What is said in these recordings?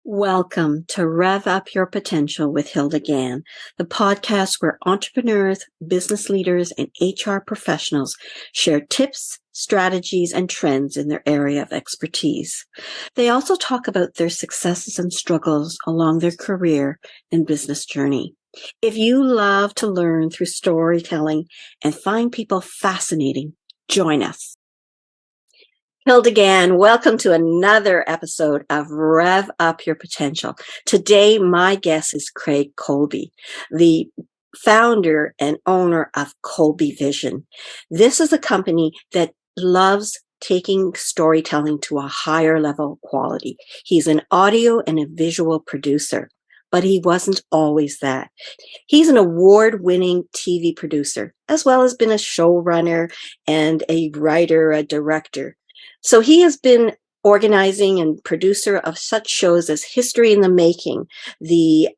Welcome to Rev Up Your Potential with Hilda Gann, the podcast where entrepreneurs, business leaders, and HR professionals share tips, strategies, and trends in their area of expertise. They also talk about their successes and struggles along their career and business journey. If you love to learn through storytelling and find people fascinating, join us. Hilda Gann, welcome to another episode of Rev Up Your Potential. Today, my guest is Craig Colby, the founder and owner of Colbyvision. This is a company that loves taking storytelling to a higher level quality. He's an audio and a visual producer, but he wasn't always that. He's an award-winning TV producer, as well as been a showrunner and a writer, a director. So he has been organizing and producer of such shows as History in the Making, the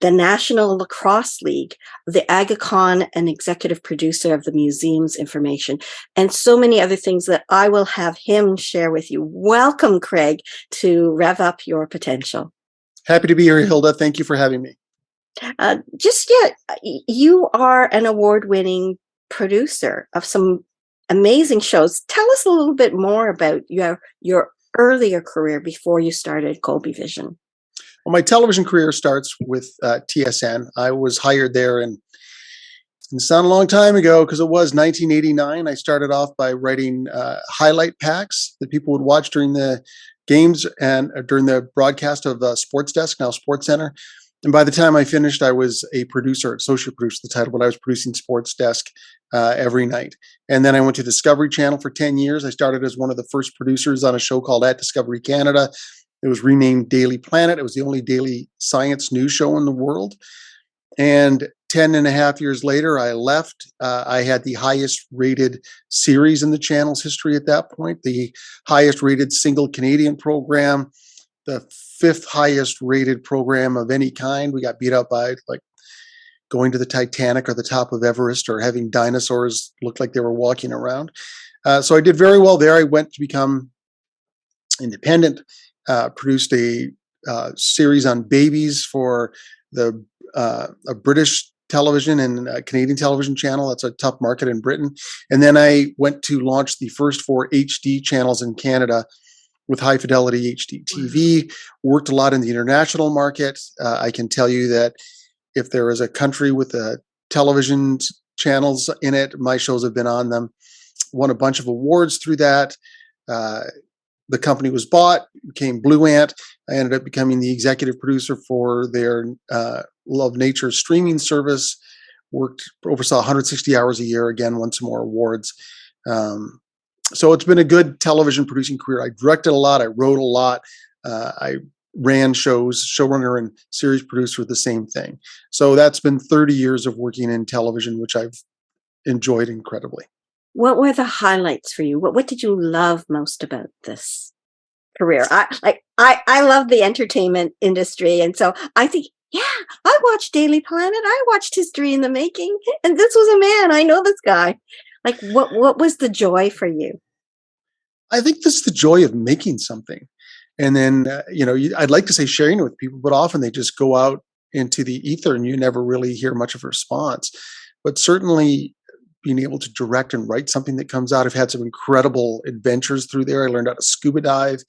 National Lacrosse League, the AgaCon, and executive producer of the museum's information, and so many other things that I will have him share with you. Welcome, Craig, to Rev Up Your Potential. Happy to be here, Hilda. Thank you for having me. You are an award-winning producer of some amazing shows. Tell us a little bit more about your earlier career before you started Colbyvision. Well, my television career starts with TSN. I was hired there, and it's going to sound a long time ago because it was 1989. I started off by writing highlight packs that people would watch during the games and during the broadcast of Sports Desk, now Sports Center. And by the time I finished, I was a producer, associate producer, the title, but I was producing Sports Desk every night. And then I went to Discovery Channel for 10 years. I started as one of the first producers on a show called At Discovery Canada. It was renamed Daily Planet. It was the only daily science news show in the world. And 10 and a half years later, I left. I had the highest rated series in the channel's history at that point, the highest rated single Canadian program, the fifth highest rated program of any kind. We got beat up by like going to the Titanic or the top of Everest or having dinosaurs look like they were walking around. So I did very well there. I went to become independent, produced a series on babies for the a British television and a Canadian television channel. That's a tough market in Britain. And then I went to launch the first 4 HD channels in Canada with high fidelity HD TV, worked a lot in the international market. I can tell you that if there is a country with television channels in it, my shows have been on them. Won a bunch of awards through that. The company was bought, became Blue Ant. I ended up becoming the executive producer for their Love Nature streaming service. Oversaw 160 hours a year, again, won some more awards. So it's been a good television producing career. I directed a lot. I wrote a lot. I ran shows, showrunner and series producer, the same thing. So that's been 30 years of working in television, which I've enjoyed incredibly. What were the highlights for you? What did you love most about this career? I love the entertainment industry, and so I think, yeah, I watched Daily Planet. I watched History in the Making, and this was a man. I know this guy. Like, what was the joy for you? I think this is the joy of making something. And then, I'd like to say sharing it with people, but often they just go out into the ether and you never really hear much of a response. But certainly being able to direct and write something that comes out. I've had some incredible adventures through there. I learned how to scuba dive.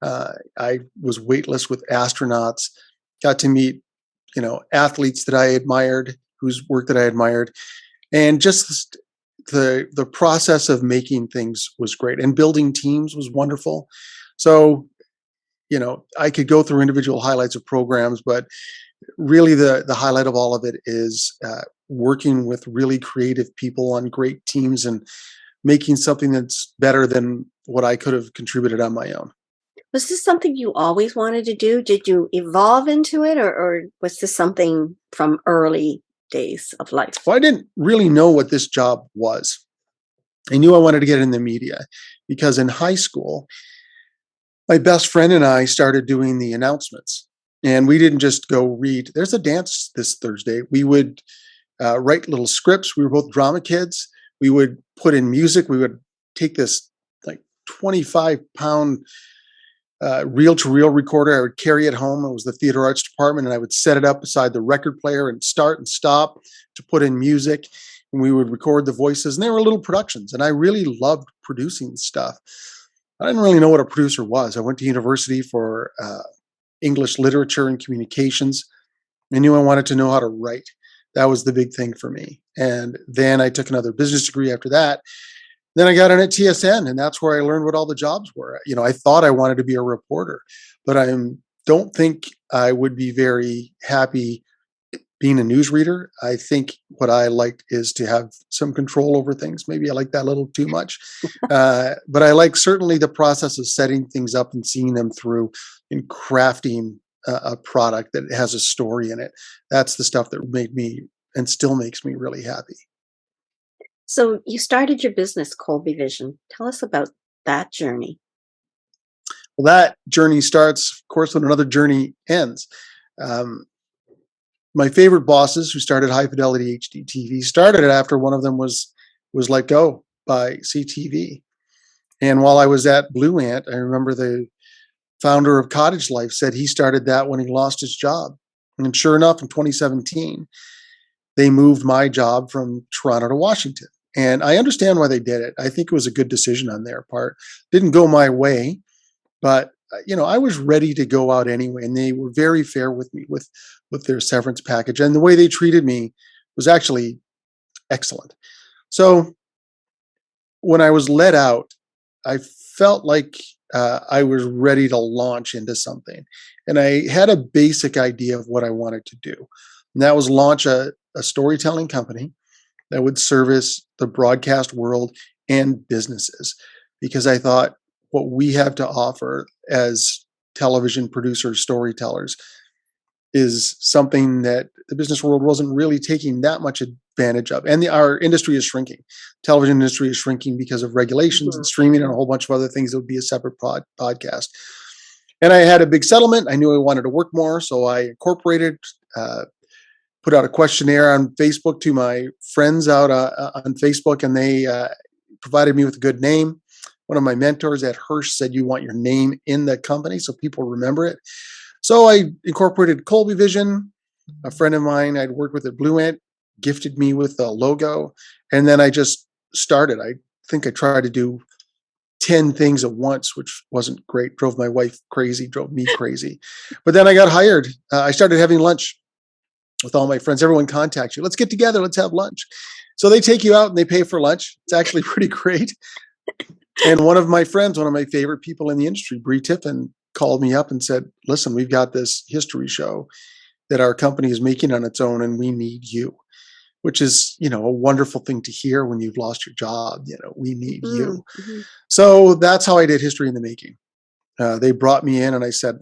I was weightless with astronauts, got to meet, athletes that I admired, whose work that I admired. And just the process of making things was great, and building teams was wonderful. So, I could go through individual highlights of programs, but really the highlight of all of it is working with really creative people on great teams and making something that's better than what I could have contributed on my own. Was this something you always wanted to do? Did you evolve into it, or was this something from early days of life? Well, I didn't really know what this job was. I knew I wanted to get in the media because in high school, my best friend and I started doing the announcements. And we didn't just go read, there's a dance this Thursday. We would write little scripts. We were both drama kids. We would put in music. We would take this like 25-pound reel-to-reel recorder. I would carry it home. It was the theater arts department, and I would set it up beside the record player and start and stop to put in music. And we would record the voices, and they were little productions. And I really loved producing stuff. I didn't really know what a producer was. I went to university for English literature and communications. I knew I wanted to know how to write. That was the big thing for me. And then I took another business degree after that. Then I got in at TSN, and that's where I learned what all the jobs were. I thought I wanted to be a reporter, but I don't think I would be very happy being a newsreader. I think what I liked is to have some control over things. Maybe I like that a little too much, but I like certainly the process of setting things up and seeing them through and crafting a product that has a story in it. That's the stuff that made me and still makes me really happy. So you started your business, Colbyvision. Tell us about that journey. Well, that journey starts, of course, when another journey ends. My favorite bosses who started High Fidelity HD TV started it after one of them was let go by CTV. And while I was at Blue Ant, I remember the founder of Cottage Life said he started that when he lost his job. And sure enough, in 2017, they moved my job from Toronto to Washington. And I understand why they did it. I think it was a good decision on their part. Didn't go my way, but I was ready to go out anyway. And they were very fair with me with their severance package. And the way they treated me was actually excellent. So when I was let out, I felt like I was ready to launch into something. And I had a basic idea of what I wanted to do. And that was launch a storytelling company that would service the broadcast world and businesses. Because I thought what we have to offer as television producers, storytellers, is something that the business world wasn't really taking that much advantage of. And our industry is shrinking. Television industry is shrinking because of regulations and streaming and a whole bunch of other things that would be a separate podcast. And I had a big settlement. I knew I wanted to work more, so I incorporated, put out a questionnaire on Facebook to my friends out on Facebook, and they provided me with a good name. One of my mentors at Hirsch said, you want your name in the company so people remember it. So I incorporated Colbyvision. A friend of mine I'd worked with at Blue Ant gifted me with a logo. And then I just started. I think I tried to do 10 things at once, which wasn't great. Drove my wife crazy, drove me crazy. But then I got hired. I started having lunch with all my friends. Everyone contacts you. Let's get together. Let's have lunch. So they take you out and they pay for lunch. It's actually pretty great. And one of my friends, one of my favorite people in the industry, Bree Tiffin, called me up and said, listen, we've got this history show that our company is making on its own and we need you, which is, a wonderful thing to hear when you've lost your job. We need you. Mm-hmm. So that's how I did History in the Making. They brought me in and I said,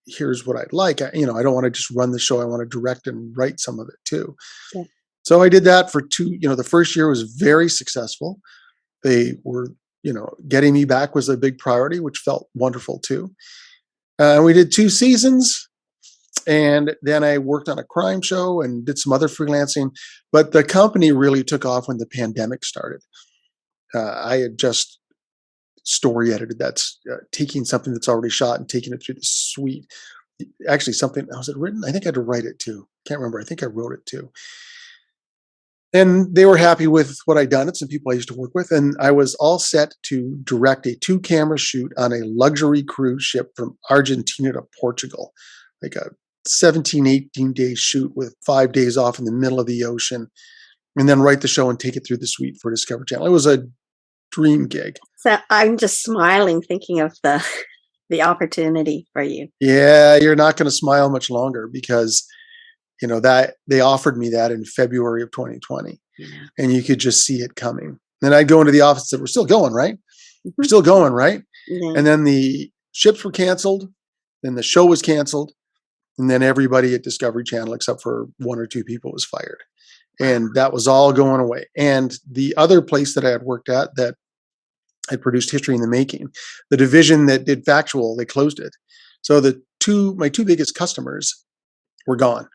here's what I'd like. I don't want to just run the show. I want to direct and write some of it too. Yeah. So I did that for the first year was very successful. They were, getting me back was a big priority, which felt wonderful too. We did 2 seasons, and then I worked on a crime show and did some other freelancing. But the company really took off when the pandemic started. I had just story edited. That's taking something that's already shot and taking it through the suite. Actually, something, was it written? I think I had to write it too. Can't remember. I think I wrote it too. And they were happy with what I'd done. It's some people I used to work with. And I was all set to direct a 2-camera shoot on a luxury cruise ship from Argentina to Portugal, like a 17, 18-day shoot with 5 days off in the middle of the ocean, and then write the show and take it through the suite for Discovery Channel. It was a dream gig. So I'm just smiling thinking of the opportunity for you. Yeah, you're not going to smile much longer because that they offered me that in February of 2020, and you could just see it coming. Then I'd go into the office and say, we're still going, right? We're still going, right? Mm-hmm. And then the ships were canceled, then the show was canceled, and then everybody at Discovery Channel, except for 1 or 2 people, was fired. And that was all going away. And the other place that I had worked at that I produced History in the Making, the division that did factual, they closed it. So my 2 biggest customers were gone.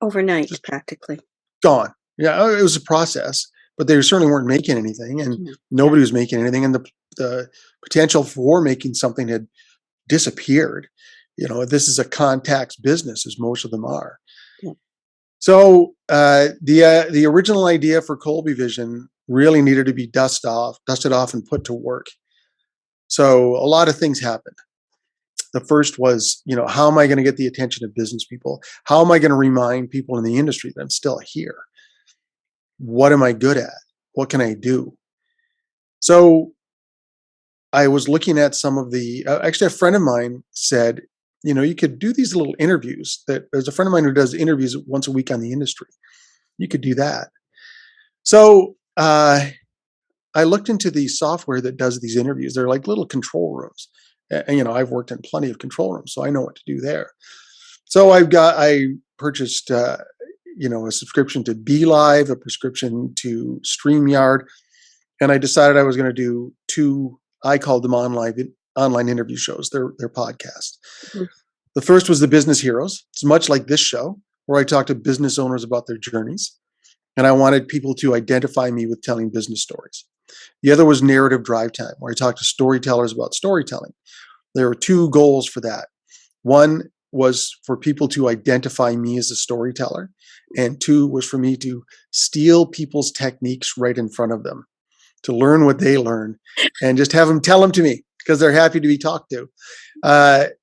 Overnight, just practically. Gone. Yeah, it was a process, but they certainly weren't making anything, and nobody was making anything. And the potential for making something had disappeared. This is a contacts business, as most of them are. Yeah. So the original idea for Colbyvision really needed to be dusted off and put to work. So a lot of things happened. The first was, how am I going to get the attention of business people? How am I going to remind people in the industry that I'm still here? What am I good at? What can I do? So I was looking at some of the, actually a friend of mine said, you could do these little interviews. There's a friend of mine who does interviews once a week on the industry. You could do that. So I looked into the software that does these interviews. They're like little control rooms. And, I've worked in plenty of control rooms, so I know what to do there. So I purchased, a subscription to BeLive, a prescription to StreamYard. And I decided I was going to do two, I called them online interview shows. They're podcasts. Mm-hmm. The first was the Business Heroes. It's much like this show, where I talk to business owners about their journeys. And I wanted people to identify me with telling business stories. The other was Narrative Drive Time, where I talk to storytellers about storytelling. There were two goals for that. One was for people to identify me as a storyteller, and two was for me to steal people's techniques right in front of them, to learn what they learn, and just have them tell them to me because they're happy to be talked to. And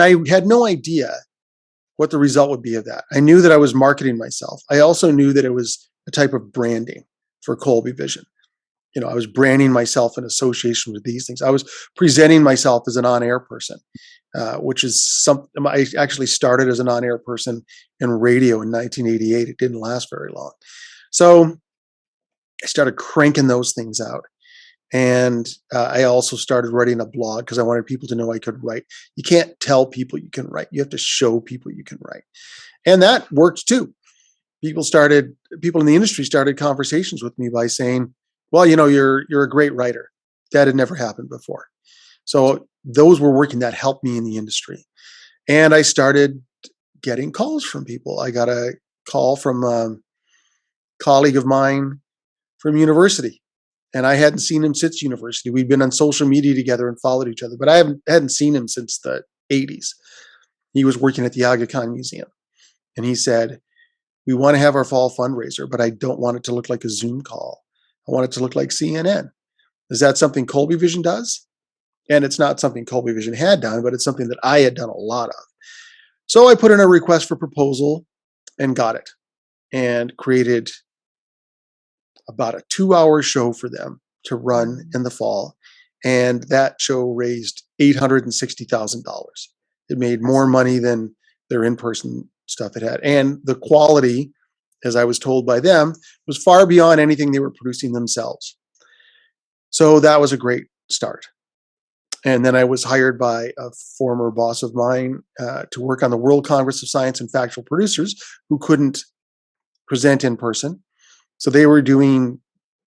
I had no idea what the result would be of that. I knew that I was marketing myself. I also knew that it was a type of branding for Colbyvision. I was branding myself in association with these things. I was presenting myself as an on-air person, which is something I actually started as an on-air person in radio in 1988. It didn't last very long. So I started cranking those things out. And I also started writing a blog because I wanted people to know I could write. You can't tell people you can write. You have to show people you can write. And that worked too. People in the industry started conversations with me by saying, well, you're a great writer. That had never happened before. So those were working. That helped me in the industry. And I started getting calls from people. I got a call from a colleague of mine from university. And I hadn't seen him since university. We'd been on social media together and followed each other, but I hadn't seen him since the 80s. He was working at the Aga Khan Museum. And he said, we want to have our fall fundraiser, but I don't want it to look like a Zoom call. I want it to look like CNN. Is that something Colbyvision does? And it's not something Colbyvision had done, but it's something that I had done a lot of. So I put in a request for proposal and got it, and created about a 2-hour show for them to run in the fall. And that show raised $860,000. It made more money than their in-person stuff it had. And the quality, as I was told by them, was far beyond anything they were producing themselves. So that was a great start. And then I was hired by a former boss of mine to work on the World Congress of Science and Factual Producers who couldn't present in person. So they were doing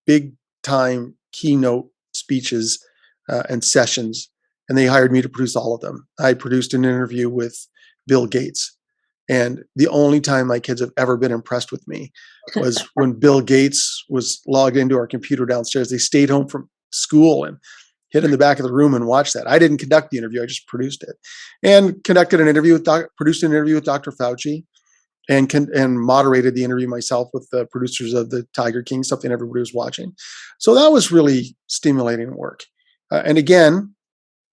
big time keynote speeches and sessions, and they hired me to produce all of them. I produced an interview with Bill Gates. And the only time my kids have ever been impressed with me was when Bill Gates was logged into our computer downstairs. They stayed home from school and hid in the back of the room and watched that. I didn't conduct the interview. I just produced it, and produced an interview with Dr. Fauci, and moderated the interview myself with the producers of the Tiger King, something everybody was watching. So that was really stimulating work. And again,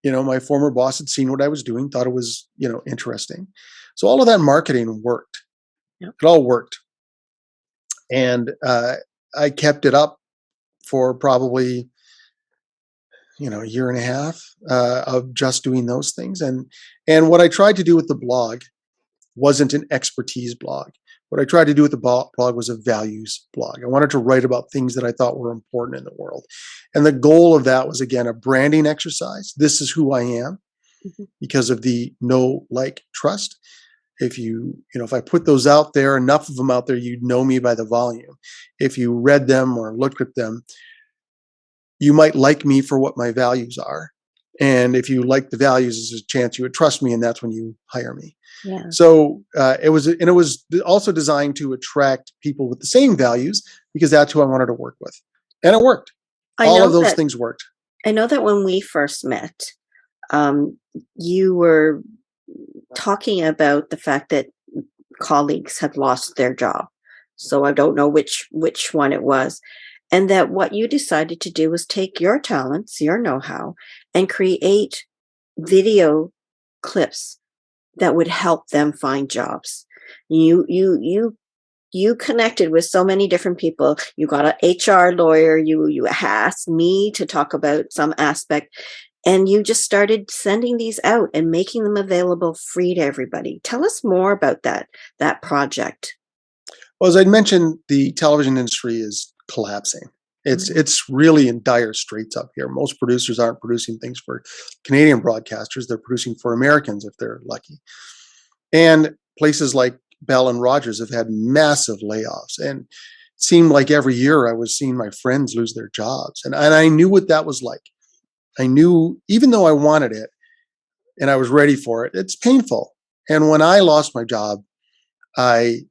my former boss had seen what I was doing, thought it was, interesting. So all of that marketing worked. Yep. It all worked. And I kept it up for probably, a year and a half of just doing those things. And what I tried to do with the blog wasn't an expertise blog. What I tried to do with the blog was a values blog. I wanted to write about things that I thought were important in the world. And the goal of that was, again, a branding exercise. This is who I am because of the know, like, trust. If if I put those out there, enough of them out there, you'd know me by the volume. If you read them or looked at them, you might like me for what my values are. And if you like the values, there's a chance you would trust me, and that's when you hire me. Yeah. So it was also designed to attract people with the same values, because that's who I wanted to work with. And it worked. All of those things worked. I know that when we first met, you were talking about the fact that colleagues had lost their job. So I don't know which one it was. And that what you decided to do was take your talents, your know-how, and create video clips that would help them find jobs. You connected with so many different people. You got an HR lawyer. You asked me to talk about some aspect, and you just started sending these out and making them available free to everybody. Tell us more about that project. Well, as I mentioned, the television industry is collapsing. It's really in dire straits up here. Most producers aren't producing things for Canadian broadcasters. They're producing for Americans if they're lucky. And places like Bell and Rogers have had massive layoffs. And it seemed like every year I was seeing my friends lose their jobs. And I knew what that was like. I knew, even though I wanted it and I was ready for it, it's painful. And when I lost my job, I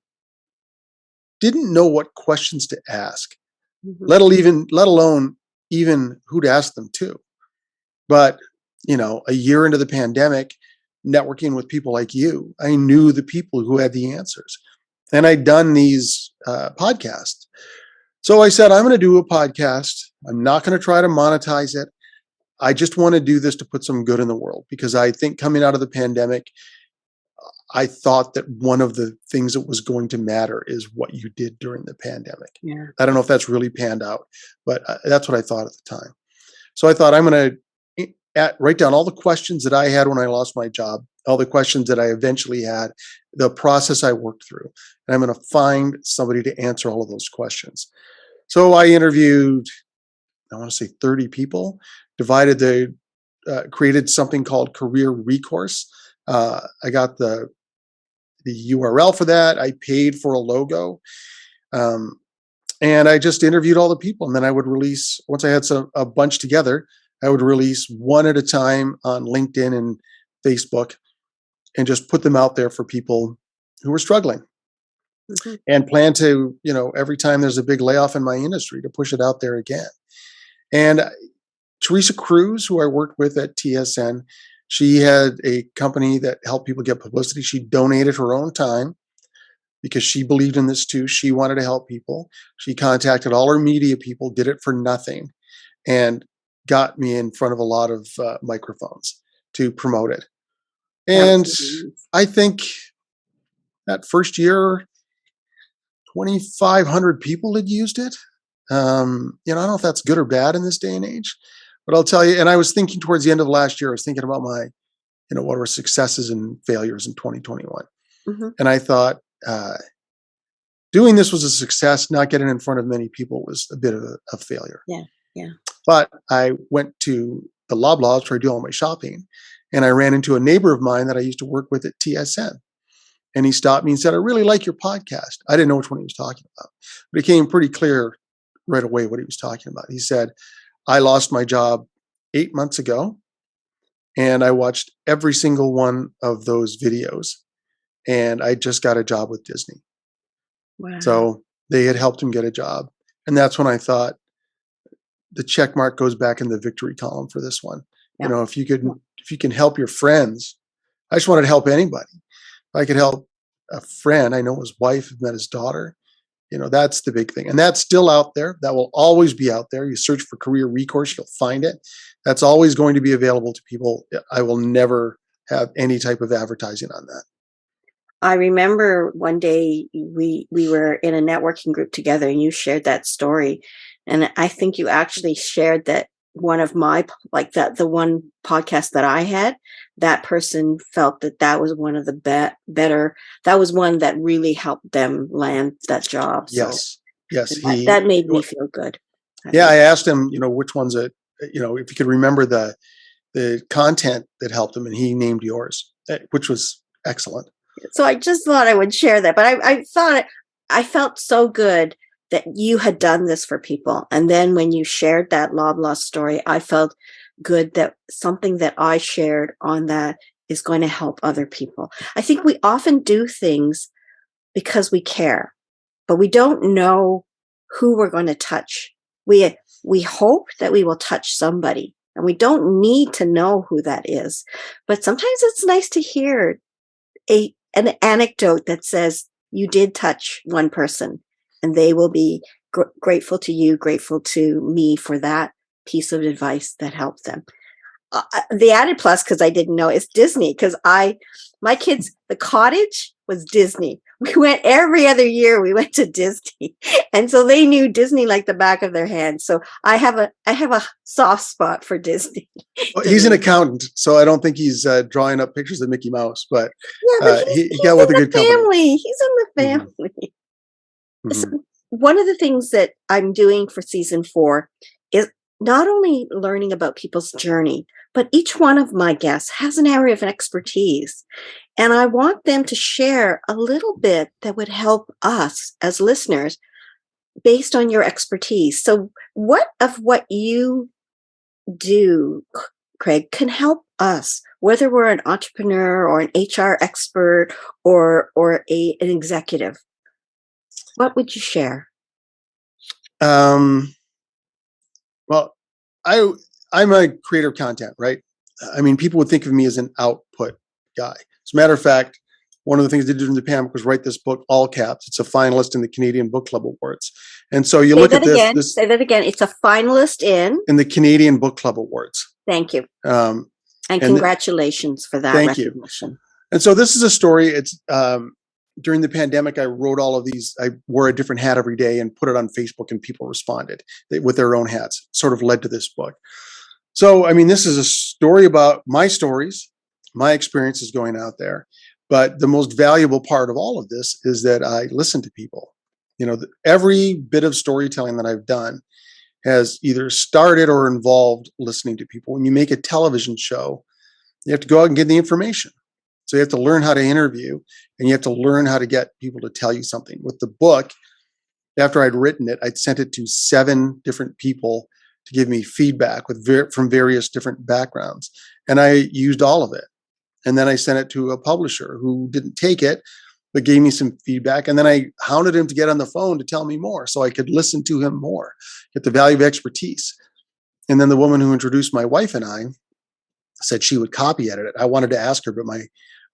didn't know what questions to ask, let alone even who to ask them to. But, a year into the pandemic, networking with people like you, I knew the people who had the answers. And I'd done these podcasts. So I said, I'm going to do a podcast. I'm not going to try to monetize it. I just want to do this to put some good in the world, because I think coming out of the pandemic, I thought that one of the things that was going to matter is what you did during the pandemic. Yeah. I don't know if that's really panned out, but that's what I thought at the time. So I thought, I'm going to write down all the questions that I had when I lost my job, all the questions that I eventually had, the process I worked through, and I'm going to find somebody to answer all of those questions. So I interviewed, I want to say 30 people, created something called Career ReCourse. I got the URL for that. I paid for a logo. And I just interviewed all the people. And then I would release, once I had a bunch together, I would release one at a time on LinkedIn and Facebook and just put them out there for people who were struggling. And plan to, every time there's a big layoff in my industry, to push it out there again. And Teresa Cruz, who I worked with at TSN, she had a company that helped people get publicity. She donated her own time because she believed in this too. She wanted to help people. She contacted all her media people, did it for nothing, and got me in front of a lot of microphones to promote it. And I think that first year, 2,500 people had used it. I don't know if that's good or bad in this day and age, but I'll tell you, and I was thinking towards the end of last year, I was thinking about my, what were successes and failures in 2021. And I thought, doing this was a success. Not getting in front of many people was a bit of a failure. Yeah. But I went to the Loblaws where I do all my shopping, and I ran into a neighbor of mine that I used to work with at TSN. And he stopped me and said, I really like your podcast. I didn't know which one he was talking about, but it became pretty clear right away what he was talking about. He said, I lost my job 8 months ago, and I watched every single one of those videos, and I just got a job with Disney. Wow. So they had helped him get a job. And that's when I thought the check mark goes back in the victory column for this one. Yeah. If you can help your friends, I just wanted to help anybody. If I could help a friend, I know his wife met his daughter, that's the big thing. And that's still out there. That will always be out there. You search for Career ReCourse, you'll find it. That's always going to be available to people. I will never have any type of advertising on that. I remember one day we were in a networking group together, and you shared that story. And I think you actually shared that one of my, the one podcast that I had, that person felt that was one of the better, that was one that really helped them land that job. Yes. That made me feel good. I asked him, which ones if you could remember the content that helped him, and he named yours, which was excellent. So I just thought I would share that, but I thought I felt so good that you had done this for people. And then when you shared that Loblaw story, I felt good that something that I shared on that is going to help other people. I think we often do things because we care, but we don't know who we're going to touch. We hope that we will touch somebody, And we don't need to know who that is. But sometimes it's nice to hear an anecdote that says you did touch one person and they will be grateful to you, grateful to me for that piece of advice that helped them. The added plus, because I didn't know, is Disney. Because my kids, the cottage was Disney. We went every other year. We went to Disney, and so they knew Disney like the back of their hand. So I have a soft spot for Disney. Well, he's an accountant, so I don't think he's drawing up pictures of Mickey Mouse, but, but he got with a good company. He's in the family. Mm-hmm. So one of the things that I'm doing for season 4 is not only learning about people's journey, but each one of my guests has an area of expertise. And I want them to share a little bit that would help us as listeners based on your expertise. So what you do, Craig, can help us, whether we're an entrepreneur or an HR expert or an executive? What would you share? Well, I'm a creator of content, right? I mean, people would think of me as an output guy. As a matter of fact, one of the things they did during the pandemic was write this book, all caps. It's a finalist in the Canadian Book Club Awards. And so you look at this. Say that again. It's a finalist in the Canadian Book Club Awards. Thank you. And congratulations for that recognition. And so this is a story. It's during the pandemic, I wrote all of these. I wore a different hat every day and put it on Facebook, and people responded with their own hats. It sort of led to this book. So, I mean, this is a story about my stories, my experiences going out there. But the most valuable part of all of this is that I listen to people. You know, every bit of storytelling that I've done has either started or involved listening to people. When you make a television show, you have to go out and get the information. So you have to learn how to interview, and you have to learn how to get people to tell you something. With the book, after I'd written it, I'd sent it to 7 different people to give me feedback from various different backgrounds. And I used all of it. And then I sent it to a publisher who didn't take it, but gave me some feedback. And then I hounded him to get on the phone to tell me more so I could listen to him more, get the value of expertise. And then the woman who introduced my wife and I said she would copy edit it. I wanted to ask her, but my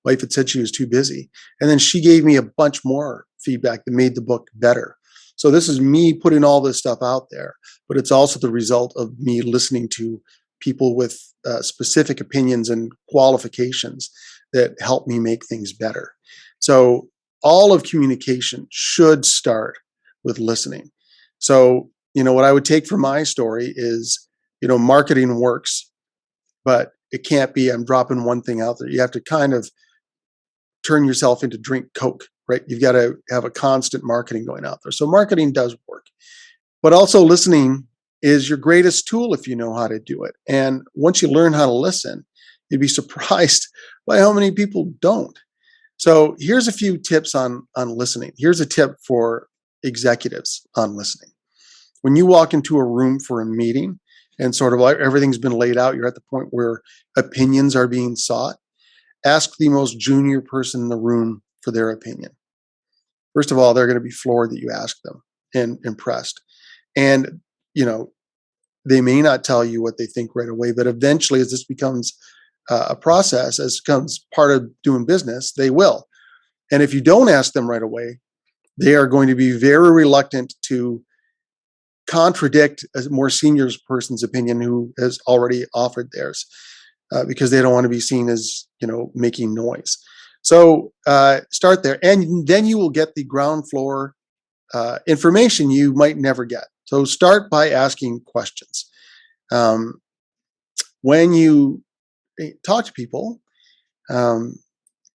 wife had said she was too busy. And then she gave me a bunch more feedback that made the book better. So this is me putting all this stuff out there, but it's also the result of me listening to people with specific opinions and qualifications that help me make things better. So all of communication should start with listening. So, you know, what I would take from my story is, you know, marketing works, but it can't be, I'm dropping one thing out there. You have to kind of turn yourself into drink Coke, right? You've got to have a constant marketing going out there. So marketing does work, but also listening is your greatest tool if you know how to do it. And once you learn how to listen, you'd be surprised by how many people don't. So here's a few tips on listening. Here's a tip for executives on listening. When you walk into a room for a meeting and sort of like everything's been laid out, you're at the point where opinions are being sought, ask the most junior person in the room for their opinion. First of all, they're going to be floored that you asked them and impressed. And, you know, they may not tell you what they think right away, but eventually as this becomes a process, as becomes part of doing business, they will. And if you don't ask them right away, they are going to be very reluctant to contradict a more senior person's opinion who has already offered theirs, because they don't want to be seen as, you know, making noise. So start there, and then you will get the ground floor information you might never get. So start by asking questions. When you talk to people,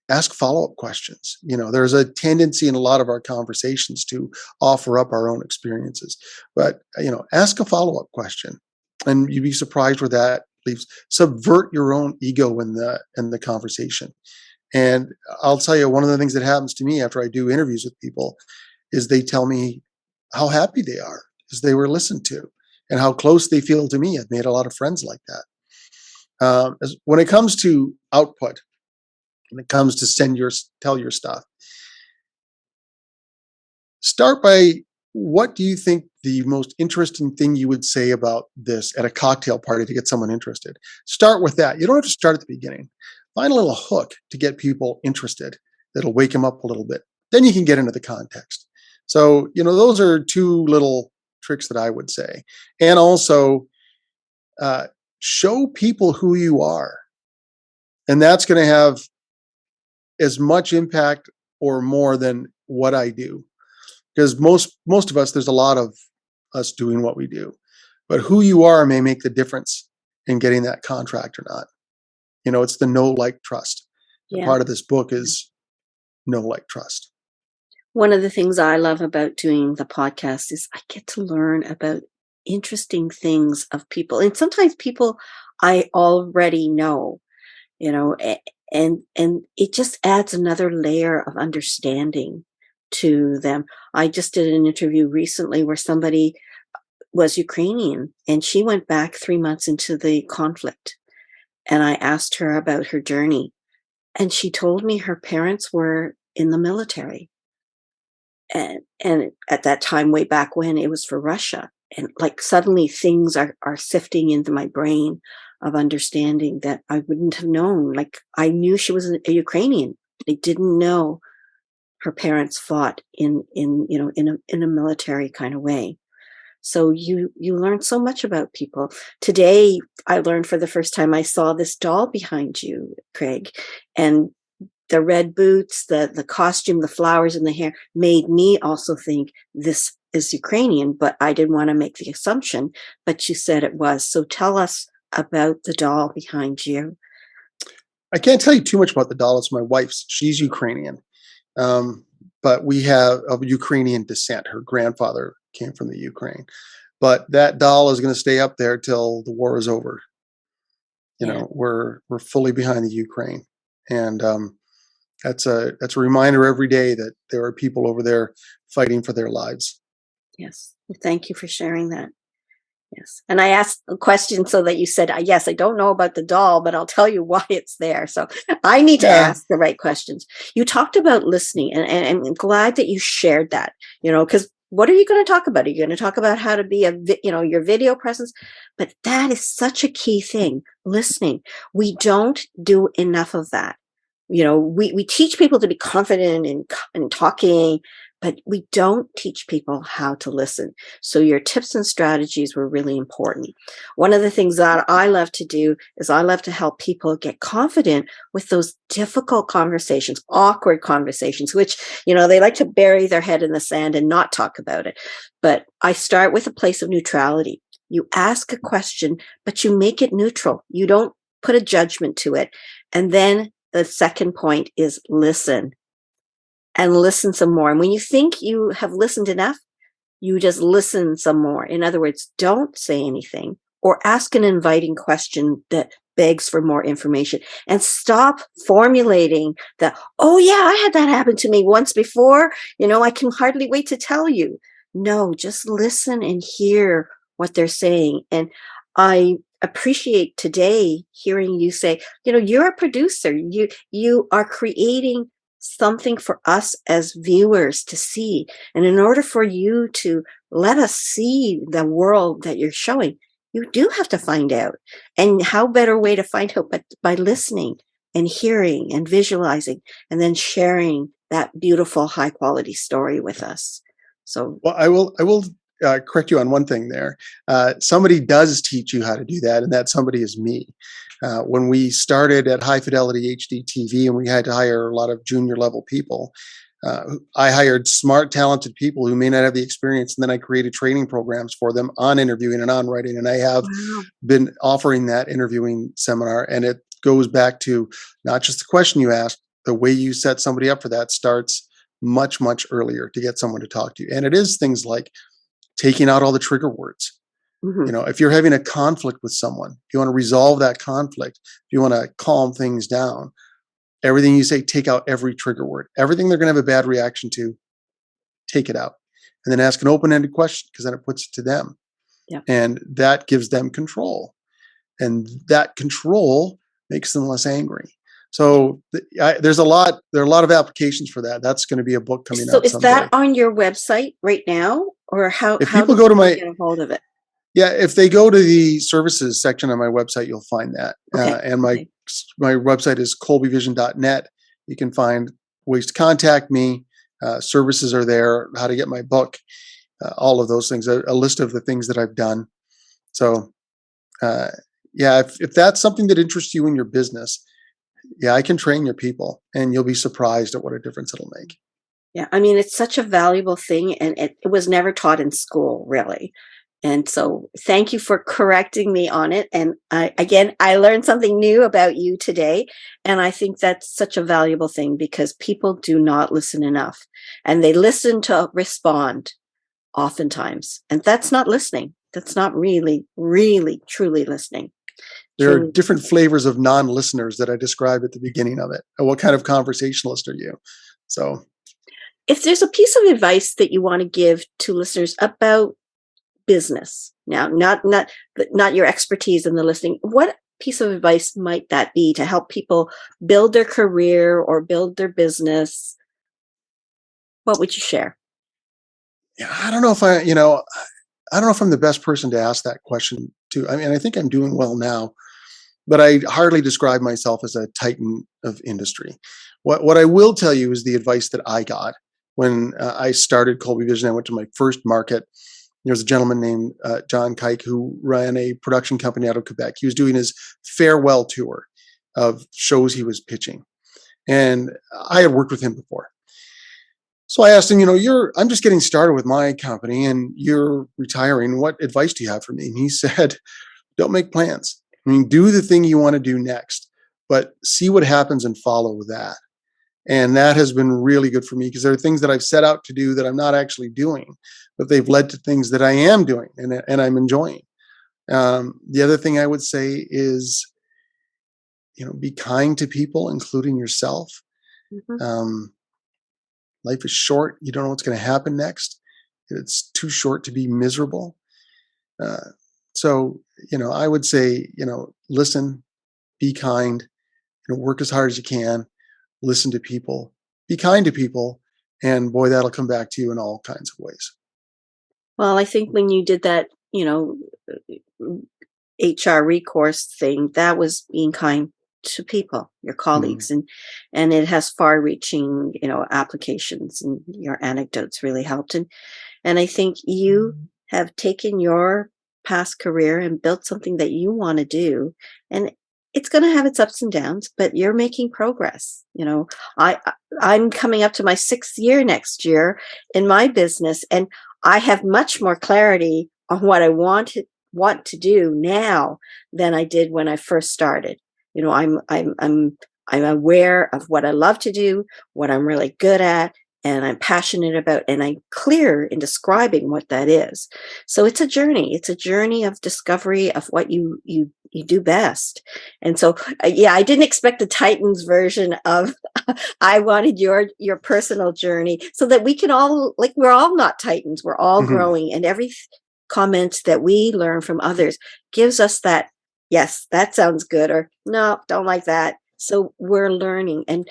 ask follow-up questions. You know, there's a tendency in a lot of our conversations to offer up our own experiences, but, you know, ask a follow-up question, and you'd be surprised where that leaves. Subvert your own ego in the conversation. And I'll tell you, one of the things that happens to me after I do interviews with people is they tell me how happy they are because they were listened to and how close they feel to me. I've made a lot of friends like that. When it comes to output, when it comes to tell your stuff, start by what do you think the most interesting thing you would say about this at a cocktail party to get someone interested? Start with that. You don't have to start at the beginning. Find a little hook to get people interested that'll wake them up a little bit. Then you can get into the context. So, those are two little tricks that I would say. And also, show people who you are. And that's going to have as much impact or more than what I do. Because most of us, there's a lot of us doing what we do. But who you are may make the difference in getting that contract or not. It's the know, like, trust. Yeah. Part of this book is know, like, trust. One of the things I love about doing the podcast is I get to learn about interesting things of people. And sometimes people I already know, and it just adds another layer of understanding to them. I just did an interview recently where somebody was Ukrainian and she went back 3 months into the conflict. And I asked her about her journey. And she told me her parents were in the military. And at that time, way back when, it was for Russia. And like suddenly things are sifting into my brain of understanding that I wouldn't have known. Like I knew she was a Ukrainian. I didn't know her parents fought in a military kind of way. So you learn so much about people. Today, I learned for the first time, I saw this doll behind you, Craig, and the red boots, the costume, the flowers in the hair made me also think this is Ukrainian, but I didn't want to make the assumption, but you said it was. So tell us about the doll behind you. I can't tell you too much about the doll. It's my wife's. She's Ukrainian. But we have of Ukrainian descent. Her grandfather came from the Ukraine. But that doll is going to stay up there till the war is over. We're fully behind the Ukraine. And that's a reminder every day that there are people over there fighting for their lives. Yes. Thank you for sharing that. Yes. And I asked a question so that you said, yes, I don't know about the doll, but I'll tell you why it's there. So I need to ask the right questions. You talked about listening, and I'm glad that you shared that, because what are you going to talk about? Are you going to talk about how to be your video presence? But that is such a key thing, listening. We don't do enough of that. We teach people to be confident in talking, but we don't teach people how to listen. So your tips and strategies were really important. One of the things that I love to do is I love to help people get confident with those difficult conversations, awkward conversations, which, they like to bury their head in the sand and not talk about it. But I start with a place of neutrality. You ask a question, but you make it neutral. You don't put a judgment to it. And then the second point is listen. And listen some more. And when you think you have listened enough, you just listen some more. In other words, don't say anything or ask an inviting question that begs for more information, and stop formulating that, oh yeah, I had that happen to me once before. I can hardly wait to tell you. No, just listen and hear what they're saying. And I appreciate today hearing you say, you're a producer. You are creating something for us as viewers to see. And in order for you to let us see the world that you're showing, you do have to find out. And how better way to find out but by listening and hearing and visualizing and then sharing that beautiful high quality story with us. So well, I will correct you on one thing there. Somebody does teach you how to do that, and that somebody is me. When we started at High Fidelity HD TV and we had to hire a lot of junior level people, I hired smart, talented people who may not have the experience, and then I created training programs for them on interviewing and on writing. And I have been offering that interviewing seminar, and it goes back to not just the question you asked, the way you set somebody up for that starts much, much earlier to get someone to talk to you. And it is things like taking out all the trigger words. mm-hmm. If you're having a conflict with someone, if you want to resolve that conflict, if you want to calm things down, everything you say, take out every trigger word. Everything they're going to have a bad reaction to, take it out. And then ask an open-ended question, because then it puts it to them. Yeah. And that gives them control. And that control makes them less angry. So there are a lot of applications for that. That's going to be a book coming out someday. So is that on your website right now? Or how If how people does go to someone my get a hold of it? Yeah, if they go to the services section on my website, you'll find that. Okay. And Okay. my website is colbyvision.net. You can find ways to contact me. Services are there. How to get my book. All of those things. A list of the things that I've done. So, uh, yeah, if that's something that interests you in your business, yeah, I can train your people, and you'll be surprised at what a difference it'll make. Yeah, I mean, it's such a valuable thing, and it was never taught in school, really. And so, thank you for correcting me on it. And again, I learned something new about you today. And I think that's such a valuable thing because people do not listen enough, and they listen to respond oftentimes. And that's not listening. That's not really, really, truly listening. There are Truly. different flavors of non-listeners that I described at the beginning of it. And what kind of conversationalist are you? So, If there's a piece of advice that you want to give to listeners about business now, not your expertise in the listening, what piece of advice might that be to help people build their career or build their business? What would you share? yeah, I don't know if I don't know if I'm the best person to ask that question to. I mean, I think I'm doing well now, but I hardly describe myself as a titan of industry. What I will tell you is the advice that I got when I started Colbyvision. I went to my first market. There was a gentleman named John Kike who ran a production company out of Quebec. He was doing his farewell tour of shows he was pitching, and I had worked with him before. So I asked him, I'm just getting started with my company and you're retiring. What advice do you have for me? And he said, don't make plans. I mean, do the thing you want to do next, but see what happens and follow that. And that has been really good for me because there are things that I've set out to do that I'm not actually doing, but they've led to things that I am doing and I'm enjoying. The other thing I would say is, be kind to people, including yourself. Mhm. Um, Life is short. You don't know what's going to happen next. It's too short to be miserable. Uh, so, I would say, listen, be kind, work as hard as you can, listen to people, be kind to people, and boy, that'll come back to you in all kinds of ways. Well, I think when you did that, HR recourse thing, that was being kind to people, your Mm. colleagues, and it has far-reaching, applications, and your anecdotes really helped. And I think you have taken your past career and built something that you want to do, and it's going to have its ups and downs, but you're making progress. I'm coming up to my 6th year next year in my business, and I have much more clarity on what I want to do now than I did when I first started. I'm aware of what I love to do, what I'm really good at, and I'm passionate about, and I'm clear in describing what that is. So it's a journey. It's a journey of discovery of what you do best. And so, yeah, I didn't expect the Titans version of. I wanted your personal journey so that we can all, like, we're all not Titans. We're all Mhm. growing, and every comment that we learn from others gives us that, yes, that sounds good, or no, don't like that. So we're learning. And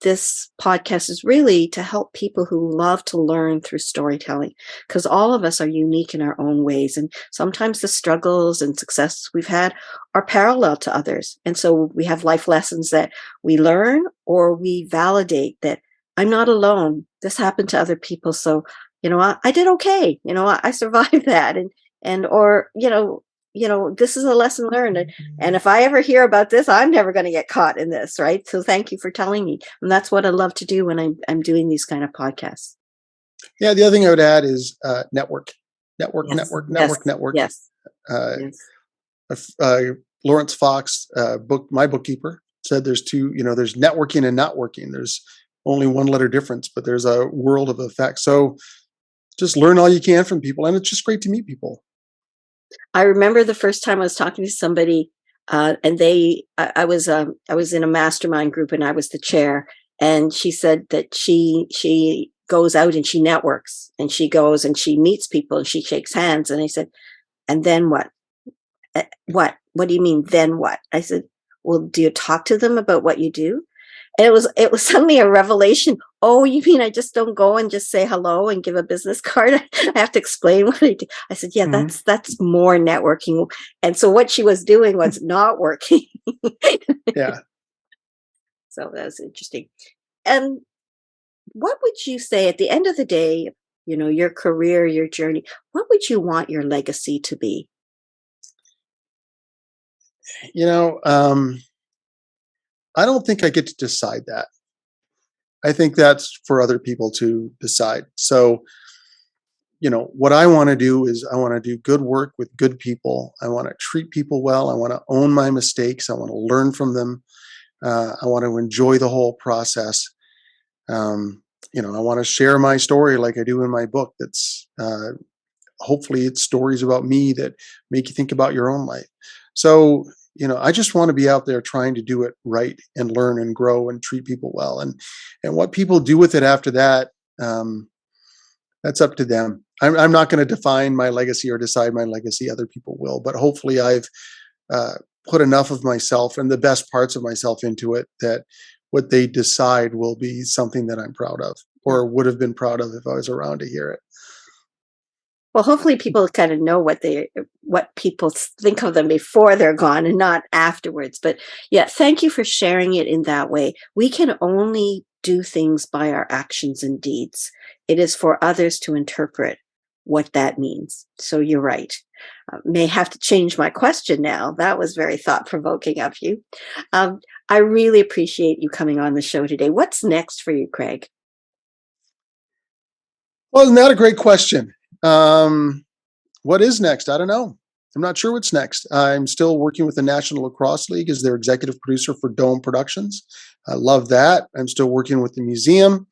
this podcast is really to help people who love to learn through storytelling, because all of us are unique in our own ways. And sometimes the struggles and successes we've had are parallel to others. And so we have life lessons that we learn, or we validate that I'm not alone. This happened to other people. So, I did okay. I survived that. Or this is a lesson learned. And if I ever hear about this, I'm never going to get caught in this, right? So thank you for telling me. And that's what I love to do when I'm doing these kind of podcasts. Yeah, the other thing I would add is network, network, Yes, network, yes, network, network. yes, Uh, yes. Lawrence Fox, my bookkeeper, said there's networking and not working. There's only one letter difference, but there's a world of effects. So just learn all you can from people, and it's just great to meet people. I remember the first time I was talking to somebody, and I was in a mastermind group, and I was the chair. And she said that she goes out and she networks, and she goes and she meets people and she shakes hands. And I said, and then what? What? What do you mean? Then what? I said, well, do you talk to them about what you do? And it was suddenly a revelation. Oh, you mean I just don't go and just say hello and give a business card? I have to explain what I do. I said, yeah, Mhm. that's more networking. And so what she was doing was not working. Yeah. So that was interesting. And what would you say at the end of the day, your career, your journey, what would you want your legacy to be? You know, I don't think I get to decide that. I think that's for other people to decide. So, what I want to do is I want to do good work with good people. I want to treat people well. I want to own my mistakes. I want to learn from them. I want to enjoy the whole process. I want to share my story like I do in my book. That's hopefully it's stories about me that make you think about your own life. So, I just want to be out there trying to do it right and learn and grow and treat people well. And what people do with it after that, that's up to them. I'm not going to define my legacy or decide my legacy. Other people will, but hopefully I've uh, put enough of myself and the best parts of myself into it that what they decide will be something that I'm proud of or would have been proud of if I was around to hear it. Well, hopefully people kind of know what people think of them before they're gone and not afterwards. But yeah, thank you for sharing it in that way. We can only do things by our actions and deeds. It is for others to interpret what that means. So you're right. May have to change my question now. That was very thought provoking of you. Um, I really appreciate you coming on the show today. What's next for you, Craig? Well, isn't that a great question? Um, what is next? I don't know. I'm not sure what's next. I'm still working with the National Lacrosse League as their executive producer for Dome Productions. I love that. I'm still working with the museum.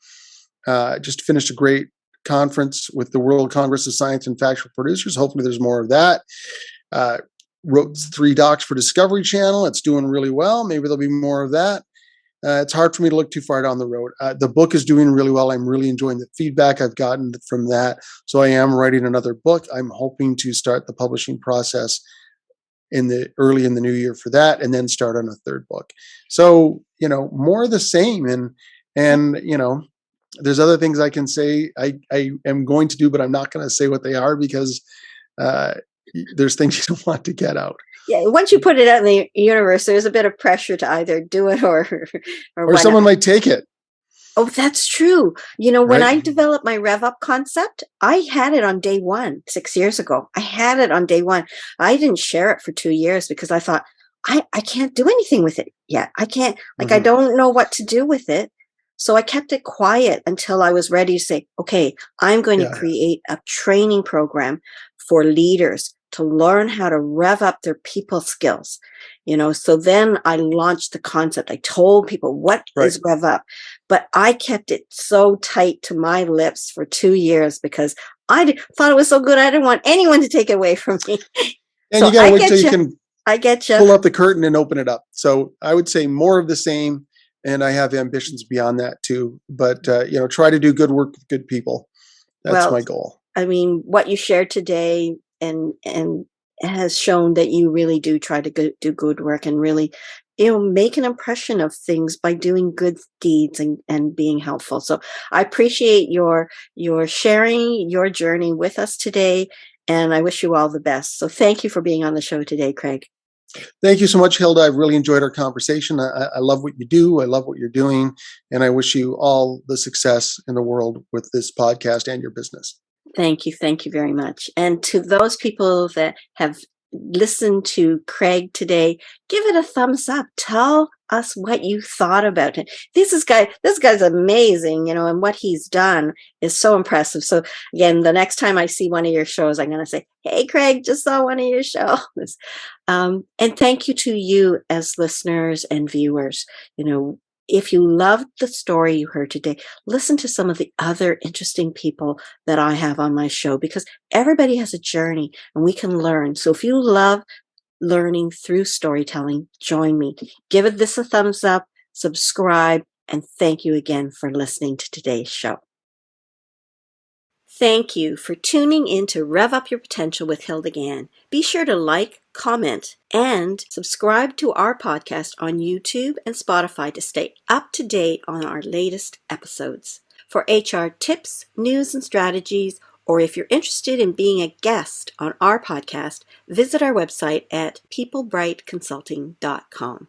Just finished a great conference with the World Congress of Science and Factual Producers. Hopefully, there's more of that. Uh, wrote 3 docs for Discovery Channel. It's doing really well. Maybe there'll be more of that. It's hard for me to look too far down the road. The book is doing really well. I'm really enjoying the feedback I've gotten from that. So I am writing another book. I'm hoping to start the publishing process early in the new year for that, and then start on a third book. So more of the same, and there's other things I can say I am going to do, but I'm not going to say what they are because uh, there's things you don't want to get out. Yeah, once you put it out in the universe, there's a bit of pressure to either do it or Or whatnot. someone might take it. Oh, that's true. When Right? I developed my Rev Up concept, I had it on day one, 6 years ago. I had it on day one. I didn't share it for 2 years because I thought, I can't do anything with it yet. I can't, I Hmm. don't know what to do with it. So I kept it quiet until I was ready to say, okay, I'm going to Yeah. create a training program for leaders to learn how to rev up their people skills. So then I launched the concept. I told people what Right. is Rev Up, but I kept it so tight to my lips for 2 years because thought it was so good. I didn't want anyone to take it away from me. And you So got to I wait till get you you. can I get you. pull up the curtain and open it up. So I would say more of the same. And I have ambitions beyond that too. But, try to do good work with good people. That's Well, my goal. I mean, what you shared today and has shown that you really do try to do good work and really, make an impression of things by doing good deeds and being helpful. So I appreciate your sharing your journey with us today, and I wish you all the best. So thank you for being on the show today, Craig. Thank you so much, Hilda. I've really enjoyed our conversation. I love what you do. I love what you're doing. And I wish you all the success in the world with this podcast and your business. Thank you. Thank you very much. And to those people that have listened to Craig today, give it a thumbs up. Tell us what you thought about it. This guy's amazing, and what he's done is so impressive. So again, the next time I see one of your shows, I'm going to say, hey, Craig, just saw one of your shows. And thank you to you as listeners and viewers. If you loved the story you heard today, listen to some of the other interesting people that I have on my show because everybody has a journey and we can learn. So if you love learning through storytelling, join me. Give this a thumbs up, subscribe, and thank you again for listening to today's show. Thank you for tuning in to Rev Up Your Potential with Hilda Gann. Be sure to like, comment, and subscribe to our podcast on YouTube and Spotify to stay up to date on our latest episodes. For HR tips, news, and strategies, or if you're interested in being a guest on our podcast, visit our website at peoplebrightconsulting.com.